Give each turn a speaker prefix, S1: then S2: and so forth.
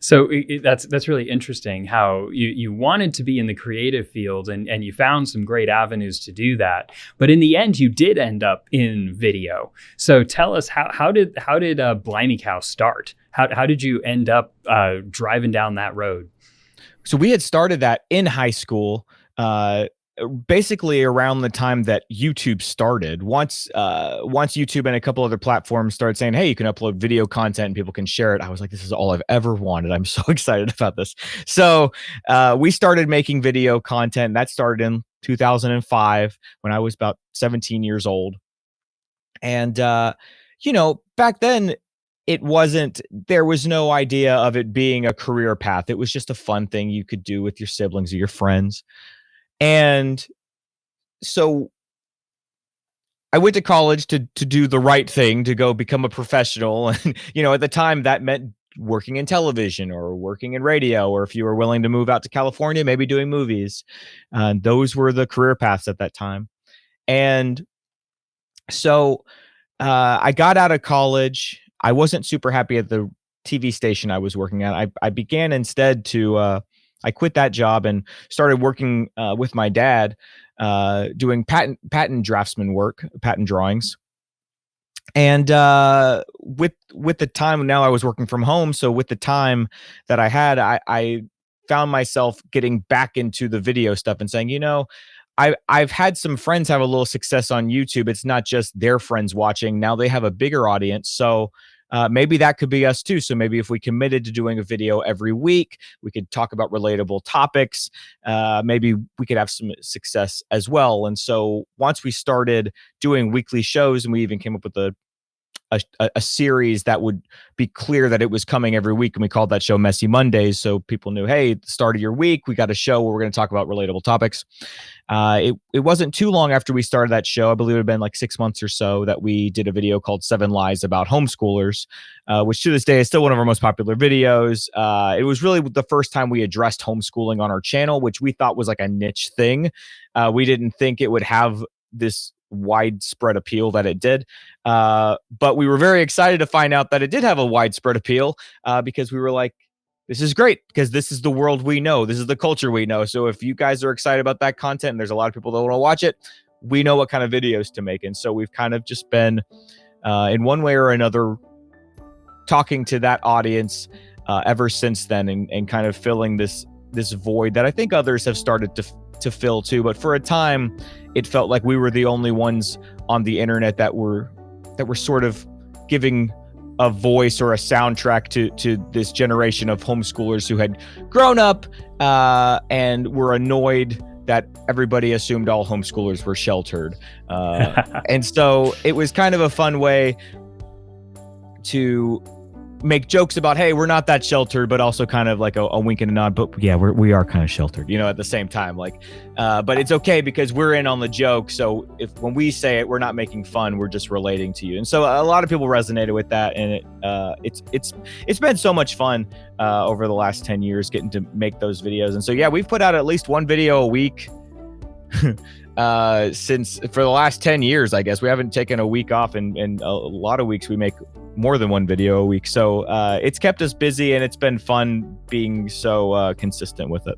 S1: So that's really interesting how you wanted to be in the creative field and you found some great avenues to do that. But in the end, you did end up in video. So tell us how did Blimey Cow start? How did you end up driving down that road?
S2: So we had started that in high school, basically around the time that YouTube started. Once YouTube and a couple other platforms started saying, "Hey, you can upload video content and people can share it," I was like, "This is all I've ever wanted. I'm so excited about this." So we started making video content. That started in 2005 when I was about 17 years old, and back then there was no idea of it being a career path. It was just a fun thing you could do with your siblings or your friends. And so I went to college to do the right thing, to go become a professional. And, at the time that meant working in television or working in radio, or if you were willing to move out to California, maybe doing movies. Those were the career paths at that time. And so I got out of college. I wasn't super happy at the TV station I was working at. I began instead I quit that job and started working with my dad, doing patent draftsman work, patent drawings. And with the time, now I was working from home, so with the time that I had, I found myself getting back into the video stuff and saying, I've had some friends have a little success on YouTube. It's not just their friends watching. Now they have a bigger audience. So maybe that could be us too. So maybe if we committed to doing a video every week, we could talk about relatable topics. Maybe we could have some success as well. And so once we started doing weekly shows, and we even came up with a series that would be clear that it was coming every week, and we called that show Messy Mondays, so people knew, hey, at the start of your week we got a show where we're going to talk about relatable topics. It wasn't too long after we started that show, I believe it had been like 6 months or so, that we did a video called 7 Lies About Homeschoolers, which to this day is still one of our most popular videos. It was really the first time we addressed homeschooling on our channel, which we thought was like a niche thing. We didn't think it would have this widespread appeal that it did. But we were very excited to find out that it did have a widespread appeal, because we were like, this is great, because this is the world we know. This is the culture we know. So if you guys are excited about that content, and there's a lot of people that want to watch it, we know what kind of videos to make. And so we've kind of just been, in one way or another, talking to that audience ever since then, and kind of filling this void that I think others have started to fill too. But for a time, it felt like we were the only ones on the internet that were sort of giving a voice or a soundtrack to this generation of homeschoolers who had grown up and were annoyed that everybody assumed all homeschoolers were sheltered. And so it was kind of a fun way to make jokes about, hey, we're not that sheltered, but also kind of like a wink and a nod, but yeah, we are kind of sheltered, at the same time, like, but it's okay because we're in on the joke. So when we say it, we're not making fun, we're just relating to you. And so a lot of people resonated with that, and it's been so much fun over the last 10 years getting to make those videos. And so yeah, we've put out at least one video a week since for the last 10 years. I guess we haven't taken a week off, and a lot of weeks we make more than one video a week. So it's kept us busy, and it's been fun being so consistent with it.